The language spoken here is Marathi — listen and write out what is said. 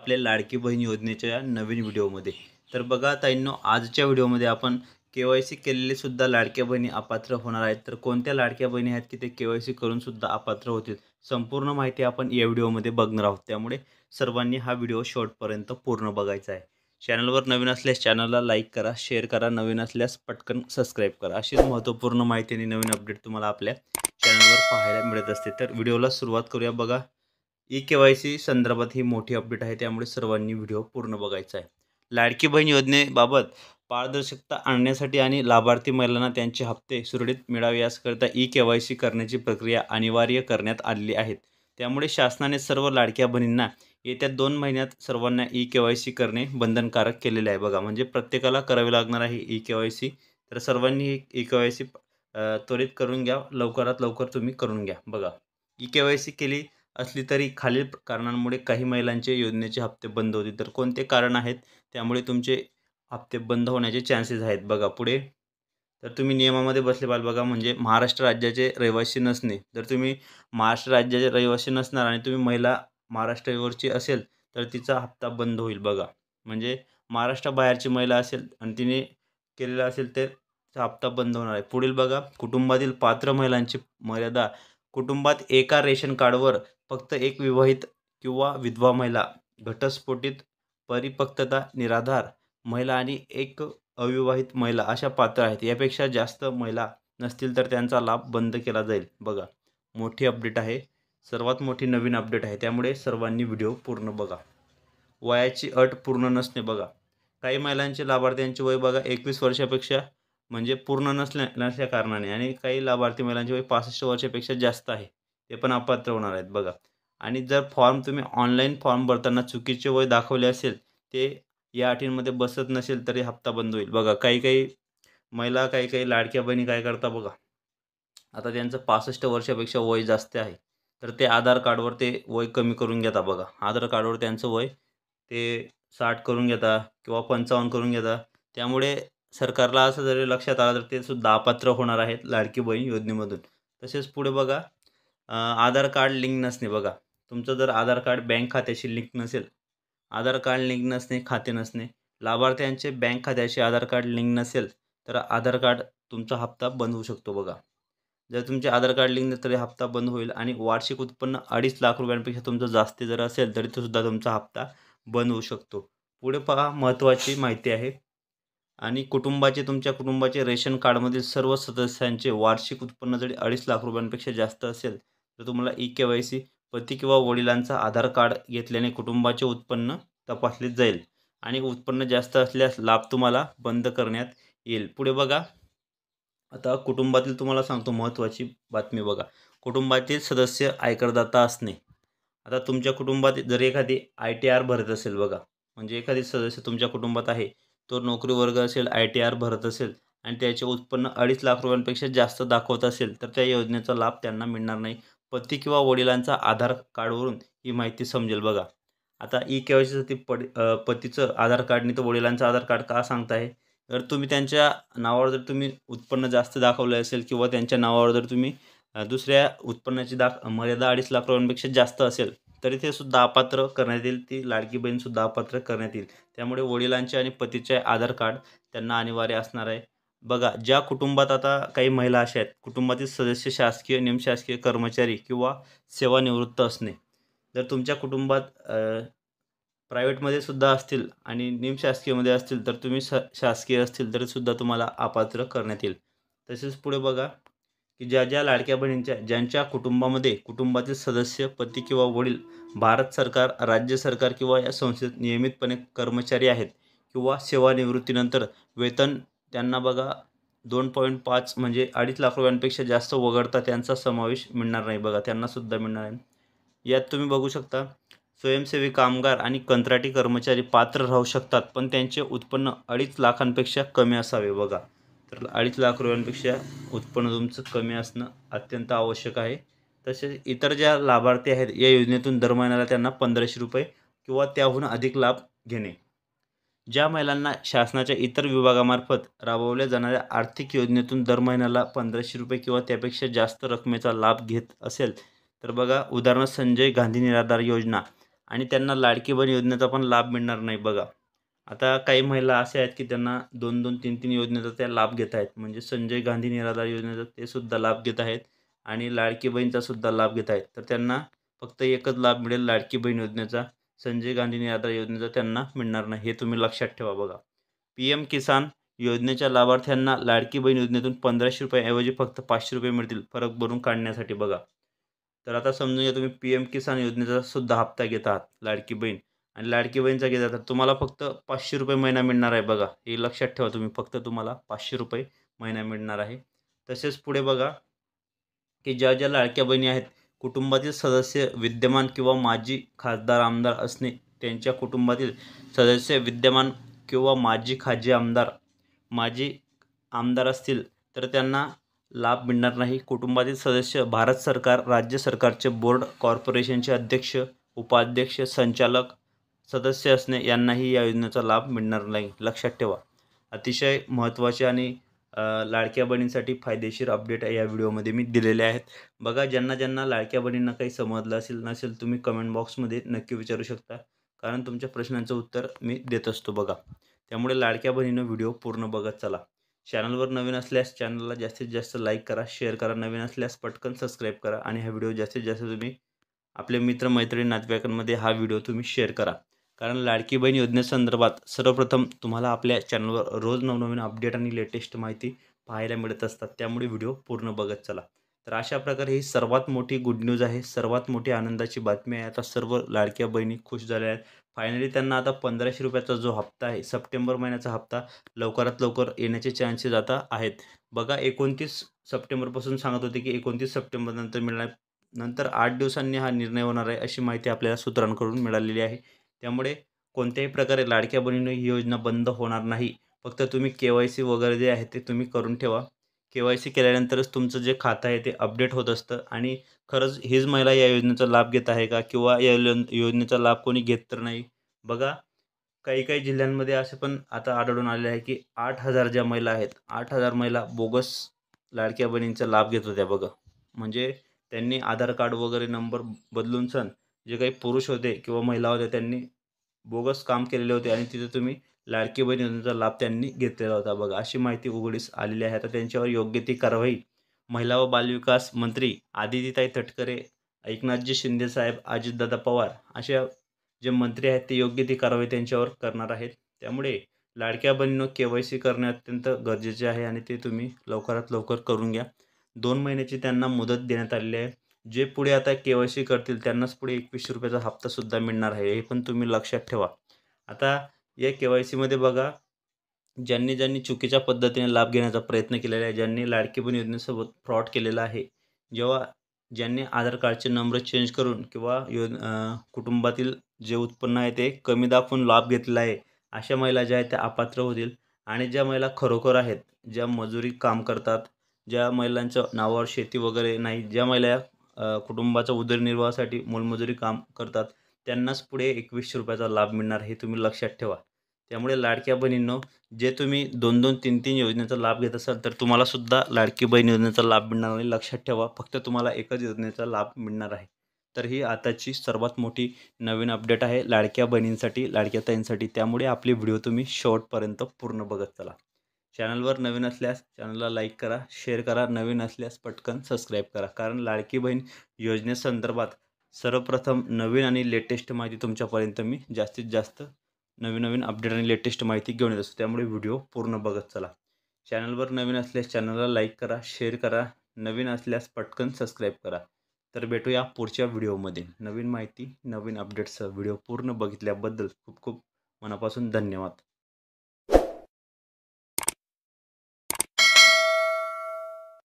आपल्या लाडकी बहीण योजनेच्या नवीन व्हिडिओमध्ये. तर बघा ताईंनो, आजच्या व्हिडिओमध्ये आपण के-वाय-सी केलेले सुद्धा लाडक्या बहिणी अपात्र होणार आहेत. तर कोणत्या लाडक्या बहिणी आहेत की ते के-वाय-सी करून सुद्धा अपात्र होतील, संपूर्ण माहिती आपण या व्हिडिओमध्ये बघणार आहोत. त्यामुळे सर्वांनी हा व्हिडिओ शेवटपर्यंत पूर्ण बघायचा आहे. चॅनलवर नवीन असल्यास चॅनलला लाईक करा, शेअर करा, नवीन असल्यास पटकन सबस्क्राईब करा. अशीच महत्त्वपूर्ण माहिती आणि नवीन अपडेट तुम्हाला आपल्या चॅनलवर पाहायला मिळत असते. तर व्हिडिओला सुरुवात करूया. बघा, के-वाय-सी संदर्भात ही मोठी अपडेट आहे, त्यामुळे सर्वांनी व्हिडिओ पूर्ण बघायचा आहे. लाडकी बहीण योजनेबाबत पारदर्शकता आणण्यासाठी आणि लाभार्थी महिलांना त्यांचे हप्ते सुरळीत मिळावे याकरिता के-वाय-सी करण्याची प्रक्रिया अनिवार्य करण्यात आलेली आहे. त्यामुळे शासनाने सर्व लाडक्या बहिणींना येत्या 2 महिन्यात सर्वांना के-वाय-सी करणे बंधनकारक केलेले आहे. बघा, म्हणजे प्रत्येकाला करावे लागणार आहे के-वाय-सी. तर सर्वांनी ही के-वाय-सी त्वरित करून घ्या, लवकरात लवकर तुम्ही करून घ्या. बघा, के-वाय-सी केली असली तरी खालील कारणांमुळे काही महिलांचे योजनेचे हप्ते बंद होतील. तर कोणते कारण आहेत त्यामुळे तुमचे हप्ते बंद होण्याचे चान्सेस आहेत? बघा पुढे, तर तुम्ही नियमामध्ये बसले पाहिजे. बघा, म्हणजे महाराष्ट्र राज्याचे रहिवासी नसणे. जर तुम्ही महाराष्ट्र राज्याचे रहिवासी नसणार आणि तुम्ही महिला महाराष्ट्रावरची असेल तर तिचा हप्ता बंद होईल. बघा, म्हणजे महाराष्ट्राबाहेरची महिला असेल आणि तिने केलेला असेल तर तिचा हप्ता बंद होणार आहे. पुढील बघा, कुटुंबातील पात्र महिलांची मर्यादा. कुटुंबात एका रेशन कार्डवर फक्त एक विवाहित किंवा विधवा महिला, घटस्फोटित, परिपक्वता, निराधार महिला आणि एक अविवाहित महिला अशा पात्र आहेत. यापेक्षा जास्त महिला नसतील तर त्यांचा लाभ बंद केला जाईल. बघा, मोठी अपडेट आहे, सर्वात मोठी नवीन अपडेट आहे, त्यामुळे सर्वांनी व्हिडिओ पूर्ण बघा. वयाची अट पूर्ण नसणे. बघा, काही महिलांचे लाभार्थ्यांचे वय बघा 21 वर्षापेक्षा म्हणजे पूर्ण नसल्या कारणाने, आणि काही लाभार्थी महिलांचे वय 65 वर्षापेक्षा जास्त आहे, ते पण अपात्र होणार आहेत. बघा, आणि जर तुम्ही ऑनलाईन फॉर्म भरताना चुकीचे वय दाखवले असेल, ते या अटींमध्ये बसत नसेल तरी हप्ता बंद होईल. बघा, काही महिला, काही लाडक्या बहिणी काय करतात बघा, आता त्यांचं 65 वर्षापेक्षा वय जास्त आहे, तर ते आधार कार्डवर ते वय कमी करून घेतात. बघा, आधार कार्डवर त्यांचं वय ते 60 करून घेतात किंवा 55 करून घेतात. त्यामुळे सरकारला असं जरी लक्षात आलं तर ते सुद्धा अपात्र होणार आहेत लाडकी बहीण योजनेमधून. तसेच पुढे बघा, आधार कार्ड लिंक नसणे. बघा, तुमचं जर आधार कार्ड बँक खात्याशी लिंक नसेल, आधार कार्ड लिंक नसणे, खाते नसणे, लाभार्थ्यांचे बँक खात्याशी आधार कार्ड लिंक नसेल तर आधार कार्ड तुमचा हप्ता बंद होऊ शकतो. बघा, जर तुमचे आधार कार्ड लिंक नसेल तरी हप्ता बंद होईल. आणि वार्षिक उत्पन्न 2.5 लाख रुपयांपेक्षा तुमचं जास्ती जर असेल तरी तो सुद्धा तुमचा हप्ता बंद होऊ शकतो. पुढे पहा, महत्त्वाची माहिती आहे. आणि तुमच्या कुटुंबाचे रेशन कार्डमधील सर्व सदस्यांचे वार्षिक उत्पन्न जरी 2.5 लाख रुपयांपेक्षा जास्त असेल तर तुम्हाला के-वाय-सी पती किंवा वडिलांचा आधार कार्ड घेतल्याने कुटुंबाचे उत्पन्न तपासले जाईल आणि उत्पन्न जास्त असल्यास लाभ तुम्हाला बंद करण्यात येईल. पुढे बघा, आता कुटुंबातील तुम्हाला सांगतो महत्त्वाची बातमी. बघा, कुटुंबातील सदस्य आयकरदाता असणे. आता तुमच्या कुटुंबात जर एखादी ITR भरत असेल, बघा, म्हणजे एखादी सदस्य तुमच्या कुटुंबात आहे, तो नोकरी वर्ग असेल, ITR भरत असेल आणि त्याचे उत्पन्न 2.5 लाख रुपयांपेक्षा जास्त दाखवत असेल तर त्या योजनेचा लाभ त्यांना मिळणार नाही. पती किंवा वडिलांचा आधार कार्डवरून ही माहिती समजेल. बघा, आता के-वाय-सीसाठी पतीचं आधार कार्ड नाही तर वडिलांचं आधार कार्ड का सांगत आहे, तर तुम्ही त्यांच्या नावावर जर तुम्ही उत्पन्न जास्त दाखवलं असेल किंवा त्यांच्या नावावर जर तुम्ही दुसऱ्या उत्पन्नाची मर्यादा 2.5 लाख रुपयांपेक्षा जास्त असेल तरी ते सुद्धा अपात्र करण्यात येईल, ती लाडकी बहीण सुद्धा अपात्र करण्यात येईल. त्यामुळे वडिलांचे आणि पतीचे आधार कार्ड त्यांना अनिवार्य असणार आहे. बघा, ज्या कुटुंबात आता काही महिला अशा आहेत, कुटुंबातील सदस्य शासकीय, निमशासकीय कर्मचारी किंवा सेवानिवृत्त असणे. जर तुमच्या कुटुंबात प्रायव्हेटमध्ये सुद्धा असतील आणि निमशासकीयमध्ये असतील तर तुम्ही शासकीय असतील तरी सुद्धा तुम्हाला अपात्र करण्यात येईल. तसेच पुढे बघा, की ज्या लाडक्या बहिणींच्या ज्यांच्या कुटुंबामध्ये कुटुंबातील सदस्य पती किंवा वडील भारत सरकार, राज्य सरकार किंवा या संस्थेत नियमितपणे कर्मचारी आहेत किंवा सेवानिवृत्तीनंतर वेतन त्यांना बघा 2.5 म्हणजे 2.5 लाख रुपयांपेक्षा जास्त वगळता त्यांचा समावेश मिळणार नाही. बघा, त्यांना सुद्धा मिळणार आहे. यात तुम्ही बघू शकता, स्वयंसेवी कामगार आणि कंत्राटी कर्मचारी पात्र राहू शकतात, पण त्यांचे उत्पन्न 2.5 लाखांपेक्षा कमी असावे. बघा, तर 2.5 लाख रुपयांपेक्षा उत्पन्न तुमचं कमी असणं अत्यंत आवश्यक आहे. तसेच इतर ज्या लाभार्थी आहेत या योजनेतून दर महिन्याला त्यांना 1500 रुपये किंवा त्याहून अधिक लाभ घेणे. ज्या महिलांना शासनाच्या इतर विभागामार्फत राबवल्या जाणाऱ्या आर्थिक योजनेतून दर महिन्याला 1500 रुपये किंवा त्यापेक्षा जास्त रकमेचा लाभ घेत असेल तर बघा, उदाहरणार्थ संजय गांधी निराधार योजना आणि त्यांना लाडकी बहीण योजनेचा पण लाभ मिळणार नाही बघा. आता काही महिला अशा आहेत की त्यांना 2-2, 3-3 योजनेचा त्या लाभ घेत आहेत. म्हणजे संजय गांधी निराधार योजनेचा ते सुद्धा लाभ घेत आहेत आणि लाडकी बहीणचा सुद्धा लाभ घेत आहेत. तर त्यांना फक्त एकच लाभ मिळेल लाडकी बहीण योजनेचा. संजय गांधी निराधार योजनेचा त्यांना मिळणार नाही. हे तुम्ही लक्षात ठेवा बघा. पीएम किसान योजनेच्या लाभार्थ्यांना लाडकी बहीण योजनेतून ₹1500 ऐवजी फक्त ₹500 मिळतील फरक भरून काढण्यासाठी बघा. तर आता समजून घ्या तुम्ही पीएम किसान योजनेचा सुद्धा हप्ता घेत आहात लाडकी बहीण आणि लाडकी बहीणचा घेत आहात तर तुम्हाला फक्त ₹500 महिना मिळणार आहे बघा. हे लक्षात ठेवा तुम्ही. फक्त तुम्हाला ₹500 महिना मिळणार आहे. तसेच पुढे बघा की ज्या ज्या लाडक्या बहिणी आहेत, कुटुंबातील सदस्य विद्यमान किंवा माजी खासदार, आमदार असणे, त्यांच्या कुटुंबातील सदस्य विद्यमान किंवा माजी आमदार असतील तर त्यांना लाभ मिळणार नाही. कुटुंबातील सदस्य भारत सरकार, राज्य सरकारचे बोर्ड, कॉर्पोरेशनचे अध्यक्ष, उपाध्यक्ष, संचालक, सदस्य असणे यांनाही या योजनेचा लाभ मिळणार नाही. लक्षात ठेवा. अतिशय महत्त्वाचे आणि लाडक्या बहिणींसाठी फायदेशीर अपडेट या व्हिडिओमध्ये मी दिलेले आहेत. बघा ज्यांना लाडक्या बहिणींना काही समजलं नसेल तुम्ही कमेंट बॉक्समध्ये नक्की विचारू शकता. कारण तुमच्या प्रश्नांचं उत्तर मी देत असतो बघा. त्यामुळे लाडक्या बहिणीनं व्हिडिओ पूर्ण बघत चला. चॅनलवर नवीन असल्यास चॅनलला जास्तीत जास्त लाईक करा, शेअर करा. नवीन असल्यास पटकन सबस्क्राईब करा आणि हा व्हिडिओ जास्तीत जास्त तुम्ही आपले मित्र-मैत्रिणी, नातेवाईकांमध्ये हा व्हिडिओ तुम्ही शेअर करा. कारण लाडकी बहीण योजनेसंदर्भात सर्वप्रथम तुम्हाला आपल्या चॅनलवर रोज नवनवीन अपडेट आणि लेटेस्ट माहिती पाहायला मिळत असतात. त्यामुळे व्हिडिओ पूर्ण बघत चला. तर अशा प्रकारे ही सर्वात मोठी गुड न्यूज आहे, सर्वात मोठी आनंदाची बातमी आहे. आता सर्व लाडक्या बहिणी खुश झाल्या आहेत. फायनली त्यांना आता ₹1500 जो हप्ता आहे, सप्टेंबर महिन्याचा हप्ता लवकरात लवकर येण्याचे चान्सेस आता आहेत. बघा 29 सप्टेंबरपासून सांगत होते की 29 सप्टेंबरनंतर मिळणार. नंतर 8 दिवसांनी हा निर्णय होणार आहे, अशी माहिती आपल्याला सूत्रांकडून मिळालेली आहे. त्यामुळे कोणत्याही प्रकारे लाडक्या बहिणीनं ही योजना बंद होणार नाही. फक्त तुम्ही KYC वगैरे जे आहे ते तुम्ही करून ठेवा. KYC केल्यानंतरच तुमचं जे खातं आहे ते अपडेट होत असतं आणि खरंच हीच महिला या योजनेचा लाभ घेत आहे का? किंवा या योजनेचा लाभ कोणी घेत तर नाही? बघा काही जिल्ह्यांमध्ये असे पण आता आढळून आलेले आहे की 8,000 ज्या महिला आहेत, 8,000 महिला बोगस लाडक्या बहिणींचा लाभ घेत होत्या बघा. म्हणजे त्यांनी आधार कार्ड वगैरे नंबर बदलून जे काही पुरुष होते किंवा महिला होत्या त्यांनी बोगस काम केलेले होते आणि तिथे तुम्ही लाडकी बहीण योजनेचा लाभ त्यांनी घेतलेला होता बघा. अशी माहिती उघडीस आलेली आहे. आता त्यांच्यावर योग्य ती कारवाई महिला व बालविकास मंत्री आदितीताई तटकरे, एकनाथजी शिंदेसाहेब, अजितदादा पवार अशा जे मंत्री आहेत ते योग्य ती कारवाई त्यांच्यावर करणार आहेत. त्यामुळे लाडक्या बहिणींनो KYC करणे अत्यंत गरजेचे आहे आणि ते तुम्ही लवकरात लवकर करून घ्या. 2 महिन्याची त्यांना मुदत देण्यात आलेली आहे. जे पुढे आता KYC करतील त्यांनाच पुढे ₹2100 हप्तासुद्धा मिळणार आहे. हे पण तुम्ही लक्षात ठेवा. आता या KYCमध्ये बघा ज्यांनी चुकीच्या पद्धतीने लाभ घेण्याचा प्रयत्न केलेला आहे, ज्यांनी लाडकी बहीण योजनेसोबत फ्रॉड केलेला आहे, ज्यांनी आधार कार्डचे नंबर चेंज करून किंवा कुटुंबातील जे उत्पन्न आहे ते कमी दाखवून लाभ घेतलेला आहे, अशा महिला ज्या आहेत त्या अपात्र होतील. आणि ज्या महिला खरोखर आहेत, ज्या मजुरी काम करतात, ज्या महिलांच्या नावावर शेती वगैरे नाही, ज्या महिला कुटुंबाच्या उदरनिर्वाहासाठी मोलमजुरी काम करतात, त्यांनाच पुढे ₹2100 लाभ मिळणार हे तुम्ही लक्षात ठेवा. त्यामुळे लाडक्या बहिणींनो, जे तुम्ही 2-2, 3-3 योजनेचा लाभ घेत असाल तर तुम्हाला सुद्धा लाडकी बहीण योजनेचा लाभ मिळणार नाही. लक्षात ठेवा. फक्त तुम्हाला एकच योजनेचा लाभ मिळणार आहे. तर ही आताची सर्वात मोठी नवीन अपडेट आहे लाडक्या बहिणींसाठी, लाडक्या ताईंसाठी. त्यामुळे आपली व्हिडिओ तुम्ही शेवटपर्यंत पूर्ण बघत चला. चॅनलवर नवीन असल्यास चॅनलला लाईक करा, शेअर करा. नवीन असल्यास पटकन सबस्क्राईब करा. कारण लाडकी बहीण योजनेसंदर्भात सर्वप्रथम नवीन आणि लेटेस्ट माहिती तुमच्यापर्यंत मी जास्तीत जास्त नवीन अपडेट आणि लेटेस्ट माहिती घेऊन येत असतो. त्यामुळे व्हिडिओ पूर्ण बघत चला. चॅनलवर नवीन असल्यास चॅनलला लाईक करा, शेअर करा. नवीन असल्यास पटकन सबस्क्राईब करा. तर भेटूया पुढच्या व्हिडिओमध्ये नवीन माहिती, नवीन अपडेट्ससह. व्हिडिओ पूर्ण बघितल्याबद्दल खूप खूप मनापासून धन्यवाद.